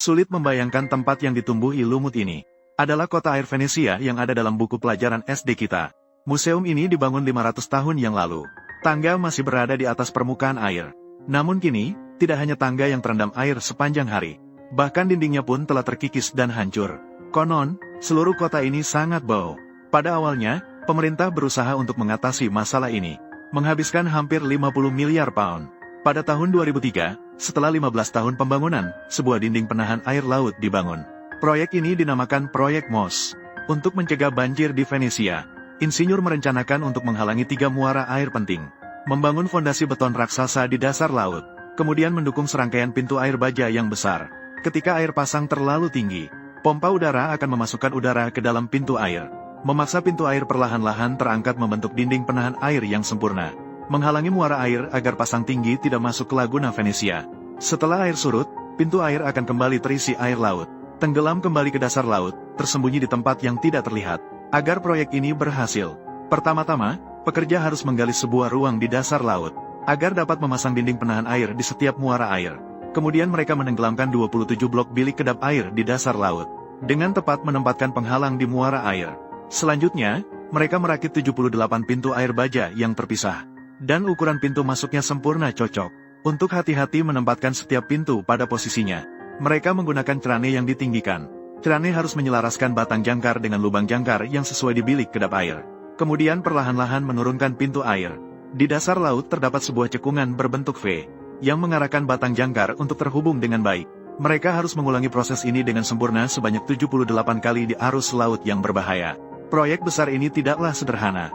Sulit membayangkan tempat yang ditumbuhi lumut ini. Adalah kota air Venesia yang ada dalam buku pelajaran SD kita. Museum ini dibangun 500 tahun yang lalu. Tangga masih berada di atas permukaan air. Namun kini, tidak hanya tangga yang terendam air sepanjang hari. Bahkan dindingnya pun telah terkikis dan hancur. Konon, seluruh kota ini sangat bau. Pada awalnya, pemerintah berusaha untuk mengatasi masalah ini. Menghabiskan hampir 50 miliar pound. Pada tahun 2003, setelah 15 tahun pembangunan, sebuah dinding penahan air laut dibangun. Proyek ini dinamakan Proyek MOS. Untuk mencegah banjir di Venesia, insinyur merencanakan untuk menghalangi 3 muara air penting. Membangun fondasi beton raksasa di dasar laut. Kemudian mendukung serangkaian pintu air baja yang besar. Ketika air pasang terlalu tinggi, pompa udara akan memasukkan udara ke dalam pintu air. Memaksa pintu air perlahan-lahan terangkat membentuk dinding penahan air yang sempurna. Menghalangi muara air agar pasang tinggi tidak masuk ke Laguna Venesia. Setelah air surut, pintu air akan kembali terisi air laut. Tenggelam kembali ke dasar laut, tersembunyi di tempat yang tidak terlihat. Agar proyek ini berhasil, pertama-tama, pekerja harus menggali sebuah ruang di dasar laut, agar dapat memasang dinding penahan air di setiap muara air. Kemudian mereka menenggelamkan 27 blok bilik kedap air di dasar laut, dengan tepat menempatkan penghalang di muara air. Selanjutnya, mereka merakit 78 pintu air baja yang terpisah. Dan ukuran pintu masuknya sempurna cocok. Untuk hati-hati menempatkan setiap pintu pada posisinya, mereka menggunakan crane yang ditinggikan. Crane harus menyelaraskan batang jangkar dengan lubang jangkar yang sesuai di bilik kedap air. Kemudian perlahan-lahan menurunkan pintu air. Di dasar laut terdapat sebuah cekungan berbentuk V, yang mengarahkan batang jangkar untuk terhubung dengan baik. Mereka harus mengulangi proses ini dengan sempurna sebanyak 78 kali di arus laut yang berbahaya. Proyek besar ini tidaklah sederhana.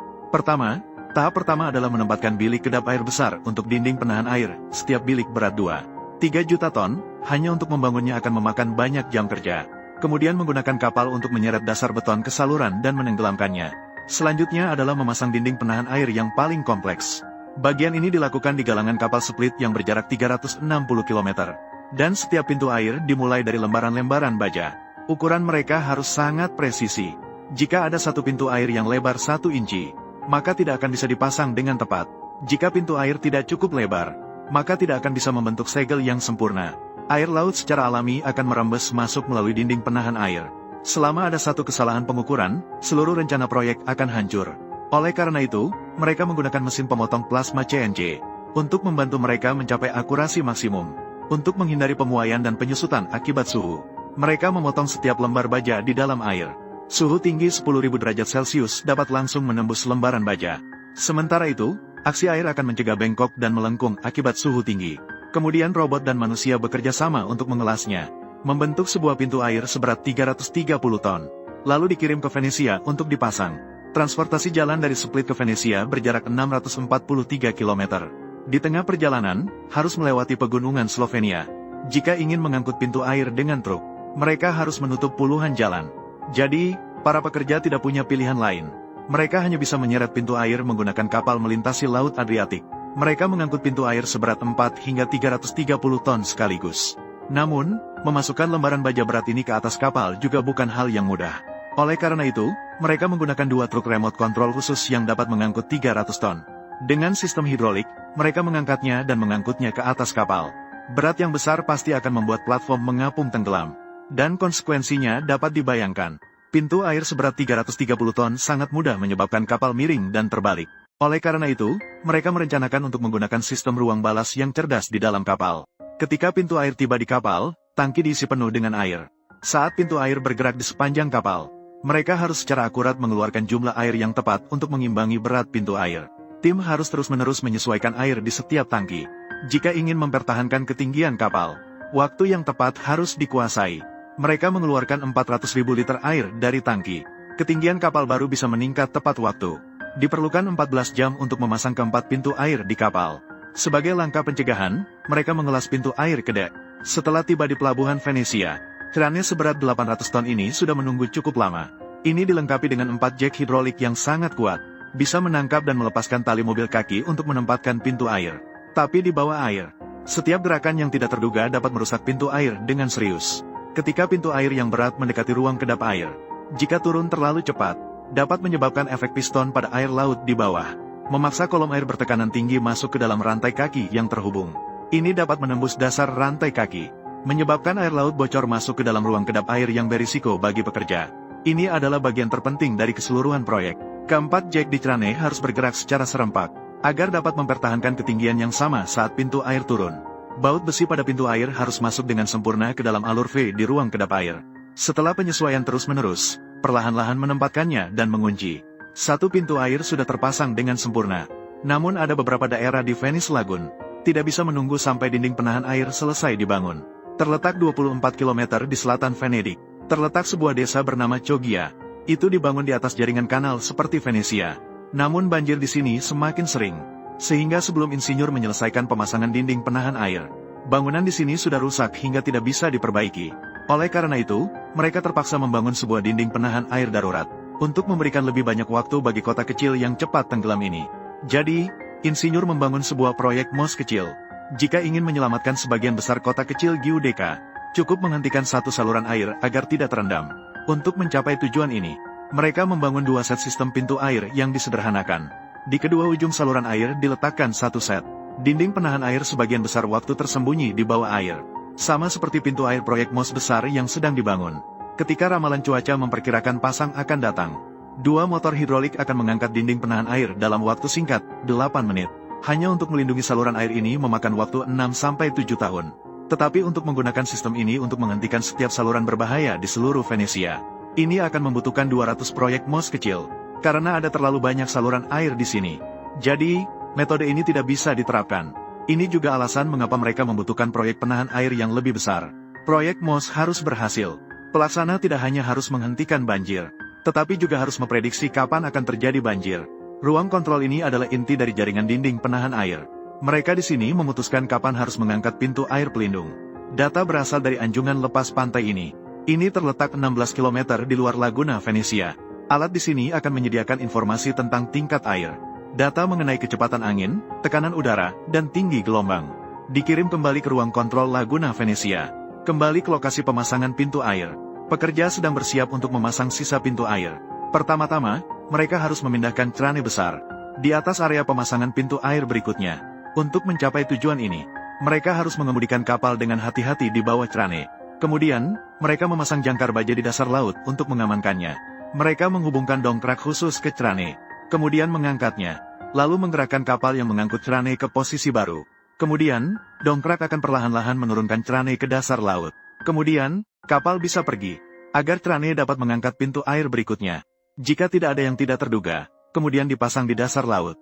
Tahap pertama adalah menempatkan bilik kedap air besar untuk dinding penahan air, setiap bilik berat 2,3 juta ton, hanya untuk membangunnya akan memakan banyak jam kerja. Kemudian menggunakan kapal untuk menyeret dasar beton ke saluran dan menenggelamkannya. Selanjutnya adalah memasang dinding penahan air yang paling kompleks. Bagian ini dilakukan di galangan kapal split yang berjarak 360 km. Dan setiap pintu air dimulai dari lembaran-lembaran baja. Ukuran mereka harus sangat presisi. Jika ada satu pintu air yang lebar 1 inci, maka tidak akan bisa dipasang dengan tepat. Jika pintu air tidak cukup lebar, maka tidak akan bisa membentuk segel yang sempurna. Air laut secara alami akan merembes masuk melalui dinding penahan air. Selama ada satu kesalahan pengukuran, seluruh rencana proyek akan hancur. Oleh karena itu, mereka menggunakan mesin pemotong plasma CNC untuk membantu mereka mencapai akurasi maksimum. Untuk menghindari pemuaian dan penyusutan akibat suhu, mereka memotong setiap lembar baja di dalam air. Suhu tinggi 10.000 derajat Celcius dapat langsung menembus lembaran baja. Sementara itu, aksi air akan mencegah bengkok dan melengkung akibat suhu tinggi. Kemudian robot dan manusia bekerja sama untuk mengelasnya, membentuk sebuah pintu air seberat 330 ton. Lalu dikirim ke Venesia untuk dipasang. Transportasi jalan dari Split ke Venesia berjarak 643 km. Di tengah perjalanan, harus melewati pegunungan Slovenia. Jika ingin mengangkut pintu air dengan truk, mereka harus menutup puluhan jalan. Jadi, para pekerja tidak punya pilihan lain. Mereka hanya bisa menyeret pintu air menggunakan kapal melintasi Laut Adriatik. Mereka mengangkut pintu air seberat 4 hingga 330 ton sekaligus. Namun, memasukkan lembaran baja berat ini ke atas kapal juga bukan hal yang mudah. Oleh karena itu, mereka menggunakan 2 truk remote control khusus yang dapat mengangkut 300 ton. Dengan sistem hidrolik, mereka mengangkatnya dan mengangkutnya ke atas kapal. Berat yang besar pasti akan membuat platform mengapung tenggelam. Dan konsekuensinya dapat dibayangkan. Pintu air seberat 330 ton sangat mudah menyebabkan kapal miring dan terbalik. Oleh karena itu, mereka merencanakan untuk menggunakan sistem ruang balas yang cerdas di dalam kapal. Ketika pintu air tiba di kapal, tangki diisi penuh dengan air. Saat pintu air bergerak di sepanjang kapal, mereka harus secara akurat mengeluarkan jumlah air yang tepat untuk mengimbangi berat pintu air. Tim harus terus-menerus menyesuaikan air di setiap tangki. Jika ingin mempertahankan ketinggian kapal, waktu yang tepat harus dikuasai. Mereka mengeluarkan 400.000 liter air dari tangki. Ketinggian kapal baru bisa meningkat tepat waktu. Diperlukan 14 jam untuk memasang keempat pintu air di kapal. Sebagai langkah pencegahan, mereka mengelas pintu air ke dek. Setelah tiba di pelabuhan Venesia, krannya seberat 800 ton ini sudah menunggu cukup lama. Ini dilengkapi dengan 4 jack hidrolik yang sangat kuat. Bisa menangkap dan melepaskan tali mobil kaki untuk menempatkan pintu air. Tapi di bawah air, setiap gerakan yang tidak terduga dapat merusak pintu air dengan serius. Ketika pintu air yang berat mendekati ruang kedap air, jika turun terlalu cepat, dapat menyebabkan efek piston pada air laut di bawah, memaksa kolom air bertekanan tinggi masuk ke dalam rantai kaki yang terhubung. Ini dapat menembus dasar rantai kaki. menyebabkan air laut bocor masuk ke dalam ruang kedap air yang berisiko bagi pekerja. Ini adalah bagian terpenting dari keseluruhan proyek. Keempat, jak di crane harus bergerak secara serempak, agar dapat mempertahankan ketinggian yang sama saat pintu air turun. Baut besi pada pintu air harus masuk dengan sempurna ke dalam alur V di ruang kedap air. Setelah penyesuaian terus-menerus, perlahan-lahan menempatkannya dan mengunci. Satu pintu air sudah terpasang dengan sempurna. Namun ada beberapa daerah di Venice Lagoon tidak bisa menunggu sampai dinding penahan air selesai dibangun. Terletak 24 km di selatan Venedik, terletak sebuah desa bernama Chogia. Itu dibangun di atas jaringan kanal seperti Venesia. Namun banjir di sini semakin sering, sehingga sebelum insinyur menyelesaikan pemasangan dinding penahan air, bangunan di sini sudah rusak hingga tidak bisa diperbaiki. Oleh karena itu, mereka terpaksa membangun sebuah dinding penahan air darurat untuk memberikan lebih banyak waktu bagi kota kecil yang cepat tenggelam ini. Jadi, insinyur membangun sebuah proyek MOS kecil. Jika ingin menyelamatkan sebagian besar kota kecil Giudecca, cukup menghentikan satu saluran air agar tidak terendam. Untuk mencapai tujuan ini, mereka membangun dua set sistem pintu air yang disederhanakan. Di kedua ujung saluran air diletakkan satu set dinding penahan air, sebagian besar waktu tersembunyi di bawah air. Sama seperti pintu air proyek MOS besar yang sedang dibangun. Ketika ramalan cuaca memperkirakan pasang akan datang, dua motor hidrolik akan mengangkat dinding penahan air dalam waktu singkat, 8 menit. Hanya untuk melindungi saluran air ini memakan waktu 6-7 tahun. Tetapi untuk menggunakan sistem ini untuk menghentikan setiap saluran berbahaya di seluruh Venesia, ini akan membutuhkan 200 proyek MOS kecil, karena ada terlalu banyak saluran air di sini. Jadi, metode ini tidak bisa diterapkan. Ini juga alasan mengapa mereka membutuhkan proyek penahan air yang lebih besar. Proyek MOS harus berhasil. Pelaksana tidak hanya harus menghentikan banjir, tetapi juga harus memprediksi kapan akan terjadi banjir. Ruang kontrol ini adalah inti dari jaringan dinding penahan air. Mereka di sini memutuskan kapan harus mengangkat pintu air pelindung. Data berasal dari anjungan lepas pantai ini. Ini terletak 16 km di luar Laguna Venesia. Alat di sini akan menyediakan informasi tentang tingkat air, data mengenai kecepatan angin, tekanan udara, dan tinggi gelombang. Dikirim kembali ke ruang kontrol Laguna Venesia. Kembali ke lokasi pemasangan pintu air. Pekerja sedang bersiap untuk memasang sisa pintu air. Pertama-tama, mereka harus memindahkan crane besar di atas area pemasangan pintu air berikutnya. Untuk mencapai tujuan ini, mereka harus mengemudikan kapal dengan hati-hati di bawah crane. Kemudian, mereka memasang jangkar baja di dasar laut untuk mengamankannya. Mereka menghubungkan dongkrak khusus ke crane, kemudian mengangkatnya, lalu menggerakkan kapal yang mengangkut crane ke posisi baru. Kemudian, dongkrak akan perlahan-lahan menurunkan crane ke dasar laut. Kemudian, kapal bisa pergi, agar crane dapat mengangkat pintu air berikutnya. Jika tidak ada yang tidak terduga, kemudian dipasang di dasar laut.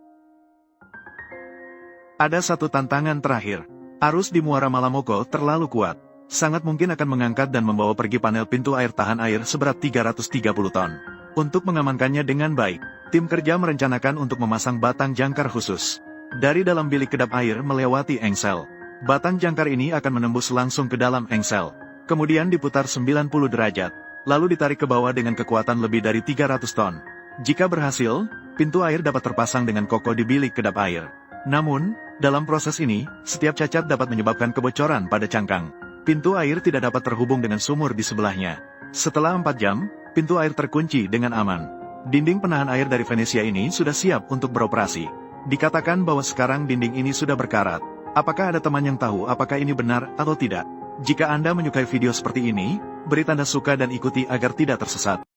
Ada satu tantangan terakhir. Arus di Muara Malamocco terlalu kuat. Sangat mungkin akan mengangkat dan membawa pergi panel pintu air tahan air seberat 330 ton. Untuk mengamankannya dengan baik, tim kerja merencanakan untuk memasang batang jangkar khusus dari dalam bilik kedap air melewati engsel. Batang jangkar ini akan menembus langsung ke dalam engsel, kemudian diputar 90 derajat, lalu ditarik ke bawah dengan kekuatan lebih dari 300 ton. Jika berhasil, pintu air dapat terpasang dengan kokoh di bilik kedap air. Namun, dalam proses ini, setiap cacat dapat menyebabkan kebocoran pada cangkang. Pintu air tidak dapat terhubung dengan sumur di sebelahnya. Setelah 4 jam, pintu air terkunci dengan aman. Dinding penahan air dari Venesia ini sudah siap untuk beroperasi. Dikatakan bahwa sekarang dinding ini sudah berkarat. Apakah ada teman yang tahu apakah ini benar atau tidak? Jika Anda menyukai video seperti ini, beri tanda suka dan ikuti agar tidak tersesat.